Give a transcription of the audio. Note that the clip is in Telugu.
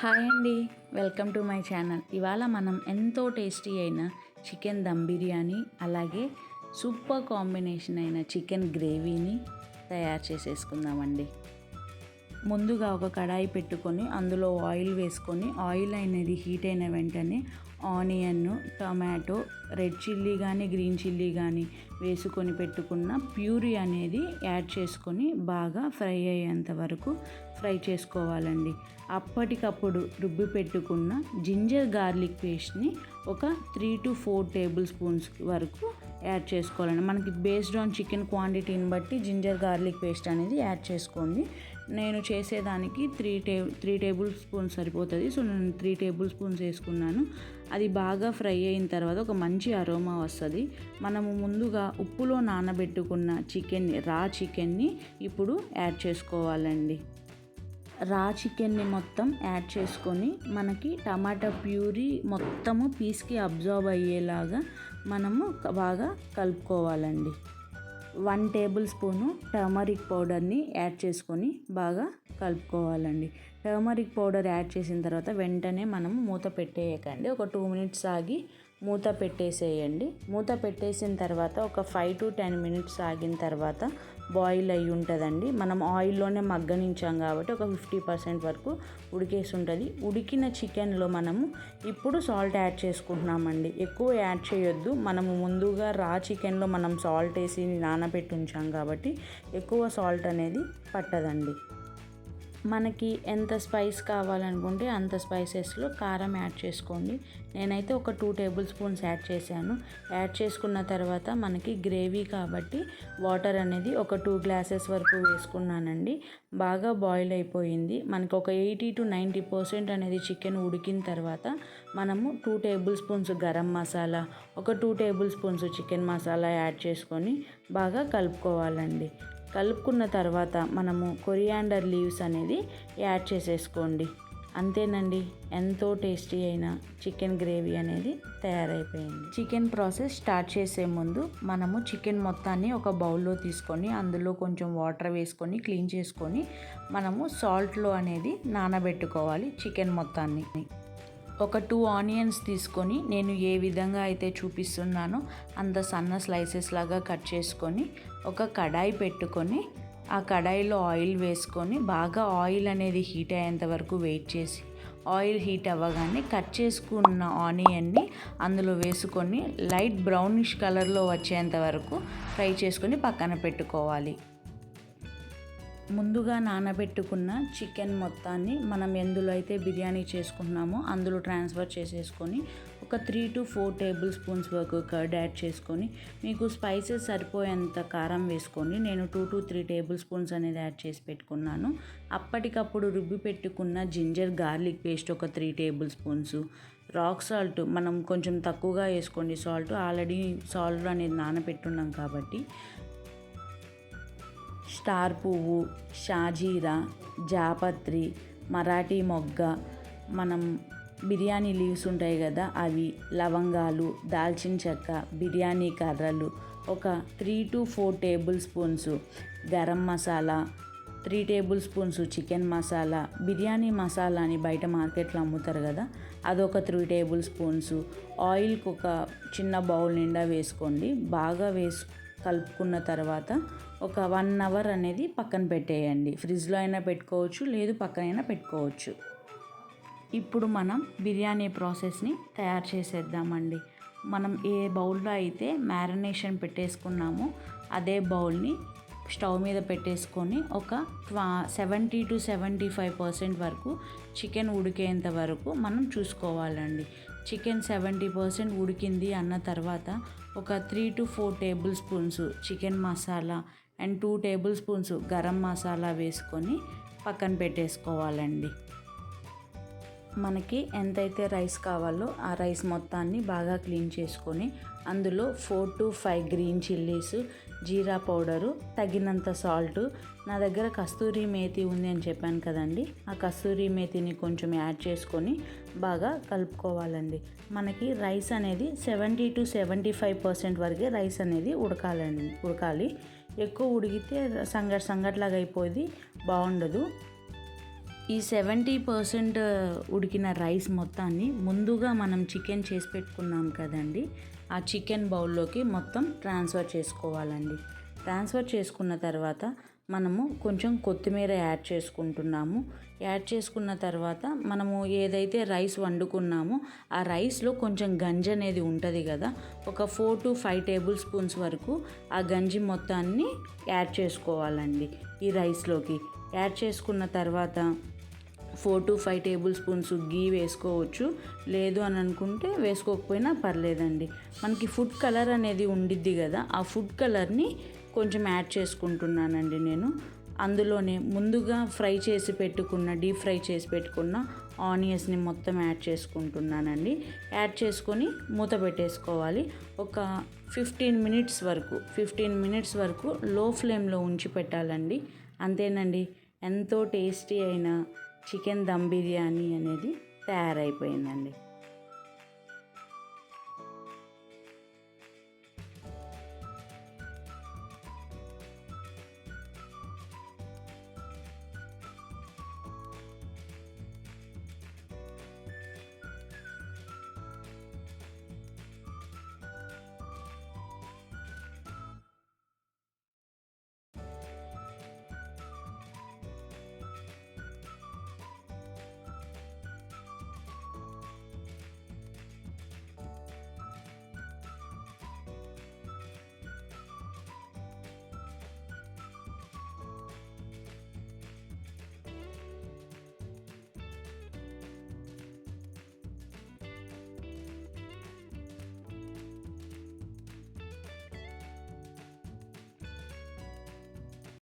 హాయ్ అండి, వెల్కమ్ టు మై ఛానల్. ఇవాళ మనం ఎంతో టేస్టీ అయిన చికెన్ దమ్ బిర్యానీ, అలాగే సూపర్ కాంబినేషన్ అయిన చికెన్ గ్రేవీని తయారు చేసేసుకుందామండి. ముందుగా ఒక కడాయి పెట్టుకొని అందులో ఆయిల్ వేసుకొని, ఆయిల్ అనేది హీట్ అయిన వెంటనే ఆనియన్, టమాటో, రెడ్ చిల్లీ కానీ గ్రీన్ చిల్లీ కానీ వేసుకొని పెట్టుకున్న ప్యూరీ అనేది యాడ్ చేసుకొని బాగా ఫ్రై అయ్యేంత వరకు ఫ్రై చేసుకోవాలండి. అప్పటికప్పుడు రుబ్బి పెట్టుకున్న జింజర్ గార్లిక్ పేస్ట్ని ఒక 3 to 4 టేబుల్ స్పూన్స్ వరకు యాడ్ చేసుకోవాలండి. మనకి బేస్డ్ ఆన్ చికెన్ క్వాంటిటీని బట్టి జింజర్ గార్లిక్ పేస్ట్ అనేది యాడ్ చేసుకోండి. నేను చేసేదానికి 3 టేబుల్ స్పూన్స్ సరిపోతుంది. సో నేను 3 టేబుల్ స్పూన్స్ వేసుకున్నాను. అది బాగా ఫ్రై అయిన తర్వాత ఒక మంచి అరోమా వస్తుంది. మనము ముందుగా ఉప్పులో నానబెట్టుకున్న రా చికెన్ని ఇప్పుడు యాడ్ చేసుకోవాలండి. రా చికెన్ని మొత్తం యాడ్ చేసుకొని మనకి టమాటా ప్యూరీ మొత్తము పీస్కి అబ్జర్వ్ అయ్యేలాగా మనము బాగా కలుపుకోవాలండి. 1 టేబుల్ స్పూను టర్మరిక్ పౌడర్ని యాడ్ చేసుకొని బాగా కలుపుకోవాలండి. టర్మరిక్ పౌడర్ యాడ్ చేసిన తర్వాత వెంటనే మనం మూత పెట్టేయకండి. ఒక 2 మినిట్స్ ఆగి మూత పెట్టేసేయండి. మూత పెట్టేసిన తర్వాత ఒక 5 to 10 మినిట్స్ ఆగిన తర్వాత బాయిల్ అయ్యి ఉంటుందండి. మనం ఆయిల్లోనే మగ్గనించాం కాబట్టి ఒక 50% వరకు ఉడికేసి ఉంటుంది. ఉడికిన చికెన్లో మనము ఇప్పుడు సాల్ట్ యాడ్ చేసుకుంటున్నామండి. ఎక్కువ యాడ్ చేయొద్దు. మనము ముందుగా రా చికెన్లో మనం సాల్ట్ వేసి నానబెట్టి ఉంచాం కాబట్టి ఎక్కువ సాల్ట్ అనేది పట్టదండి. మనకి ఎంత స్పైస్ కావాలనుకుంటే అంత స్పైసెస్లో కారం యాడ్ చేసుకోండి. నేనైతే ఒక 2 టేబుల్ స్పూన్స్ యాడ్ చేశాను. యాడ్ చేసుకున్న తర్వాత మనకి గ్రేవీ కాబట్టి వాటర్ అనేది ఒక 2 గ్లాసెస్ వరకు వేసుకున్నానండి. బాగా బాయిల్ అయిపోయింది. మనకి ఒక 80 to 90% అనేది చికెన్ ఉడికిన తర్వాత మనము 2 టేబుల్ స్పూన్స్ గరం మసాలా, ఒక 2 table spoons chicken masala add చేసుకొని బాగా కలుపుకోవాలండి. కలుపుకున్న తర్వాత మనము కొరియాండర్ లీవ్స్ అనేది యాడ్ చేసేసుకోండి. అంతేనండి, ఎంతో టేస్టీ అయిన చికెన్ గ్రేవీ అనేది తయారైపోయింది. చికెన్ ప్రాసెస్ స్టార్ట్ చేసే ముందు మనము చికెన్ మొత్తాన్ని ఒక బౌల్లో తీసుకొని అందులో కొంచెం వాటర్ వేసుకొని క్లీన్ చేసుకొని మనము సాల్ట్లో అనేది నానబెట్టుకోవాలి చికెన్ మొత్తాన్ని. ఒక 2 ఆనియన్స్ తీసుకొని నేను ఏ విధంగా అయితే చూపిస్తున్నానో అంత సన్న స్లైసెస్ లాగా కట్ చేసుకొని ఒక కడాయి పెట్టుకొని ఆ కడాయిలో ఆయిల్ వేసుకొని బాగా ఆయిల్ అనేది హీట్ అయ్యేంత వరకు వెయిట్ చేసి ఆయిల్ హీట్ అవ్వగానే కట్ చేసుకున్న ఆనియన్ని అందులో వేసుకొని లైట్ బ్రౌనిష్ కలర్లో వచ్చేంత వరకు ఫ్రై చేసుకొని పక్కన పెట్టుకోవాలి. ముందుగా నానబెట్టుకున్న చికెన్ మొత్తాన్ని మనం ఎందులో అయితే బిర్యానీ చేసుకుంటున్నామో అందులో ట్రాన్స్ఫర్ చేసేసుకొని ఒక 3 to 4 టేబుల్ స్పూన్స్ వరకు కర్డ్ యాడ్ చేసుకొని మీకు స్పైసెస్ సరిపోయేంత కారం వేసుకోండి. నేను 2 to 3 టేబుల్ స్పూన్స్ అనేది యాడ్ చేసి పెట్టుకున్నాను. అప్పటికప్పుడు రుబ్బి పెట్టుకున్న జింజర్ గార్లిక్ పేస్ట్ ఒక 3 టేబుల్ స్పూన్స్, రాక్ సాల్ట్ మనం కొంచెం తక్కువగా వేసుకోండి. సాల్ట్ ఆల్రెడీ సాల్ట్ అనేది నానబెట్టున్నాం కాబట్టి, స్టార్ పువ్వు, షాజీరా, జాపత్రి, మరాఠీ మొగ్గ, మనం బిర్యానీ లీవ్స్ ఉంటాయి కదా అవి, లవంగాలు, దాల్చిన చెక్క, బిర్యానీ కర్రలు, ఒక 3 to 4 table spoons garam masala, 3 table spoons chicken masala, biryani masala అని బయట మార్కెట్లో అమ్ముతారు కదా అదొక 3 టేబుల్ స్పూన్స్, ఆయిల్కి ఒక చిన్న బౌల్ నిండా వేసుకోండి. బాగా కలుపుకున్న తర్వాత ఒక 1 అవర్ అనేది పక్కన పెట్టేయండి. ఫ్రిడ్జ్లో అయినా పెట్టుకోవచ్చు, లేదు పక్కనైనా పెట్టుకోవచ్చు. ఇప్పుడు మనం బిర్యానీ ప్రాసెస్ని తయారు చేసేద్దామండి. మనం ఏ బౌల్లో అయితే మ్యారినేషన్ పెట్టేసుకున్నామో అదే బౌల్ని స్టవ్ మీద పెట్టేసుకొని ఒక 70 to 75% వరకు చికెన్ ఉడికేంత వరకు మనం చూసుకోవాలండి. చికెన్ 70% ఉడికింది అన్న తర్వాత ఒక 3 to 4 table spoons chicken masala and 2 table spoons garam masala వేసుకొని పక్కన పెట్టేసుకోవాలండి. మనకి ఎంతైతే రైస్ కావాలో ఆ రైస్ మొత్తాన్ని బాగా క్లీన్ చేసుకొని అందులో 4 to 5 green chillies, jeera powder, తగినంత సాల్ట్, నా దగ్గర కస్తూరి మేతి ఉంది అని చెప్పాను కదండి, ఆ కస్తూరి మేతిని కొంచెం యాడ్ చేసుకొని బాగా కలుపుకోవాలండి. మనకి రైస్ అనేది 70 to 75% వరకే రైస్ అనేది ఉడకాలి. ఎక్కువ ఉడికితే సంగట్లాగా అయిపోయి బాగుండదు. ఈ 70% ఉడికిన రైస్ మొత్తాన్ని ముందుగా మనం చికెన్ చేసి పెట్టుకున్నాం కదండి, ఆ చికెన్ బౌల్లోకి మొత్తం ట్రాన్స్ఫర్ చేసుకోవాలండి. ట్రాన్స్ఫర్ చేసుకున్న తర్వాత మనము కొంచెం కొత్తిమీర యాడ్ చేసుకుంటున్నాము. యాడ్ చేసుకున్న తర్వాత మనము ఏదైతే రైస్ వండుకున్నామో ఆ రైస్లో కొంచెం గంజి అనేది ఉంటుంది కదా, ఒక 4 to 5 టేబుల్ స్పూన్స్ వరకు ఆ గంజి మొత్తాన్ని యాడ్ చేసుకోవాలండి ఈ రైస్లోకి. యాడ్ చేసుకున్న తర్వాత 4 to 5 టేబుల్ స్పూన్స్ గీ వేసుకోవచ్చు, లేదు అని అనుకుంటే వేసుకోకపోయినా పర్లేదండి. మనకి ఫుడ్ కలర్ అనేది ఉండిద్ది కదా, ఆ ఫుడ్ కలర్ని కొంచెం యాడ్ చేసుకుంటున్నానండి నేను. అందులోనే ముందుగా డీప్ ఫ్రై చేసి పెట్టుకున్న ఆనియన్స్ని మొత్తం యాడ్ చేసుకుంటున్నానండి. యాడ్ చేసుకొని మూత పెట్టేసుకోవాలి. ఒక 15 మినిట్స్ వరకు లో ఫ్లేమ్లో ఉంచి పెట్టాలండి. అంతేనండి, ఎంతో టేస్టీ అయిన చికెన్ దమ్ బిర్యానీ అనేది తయారైపోయిందండి.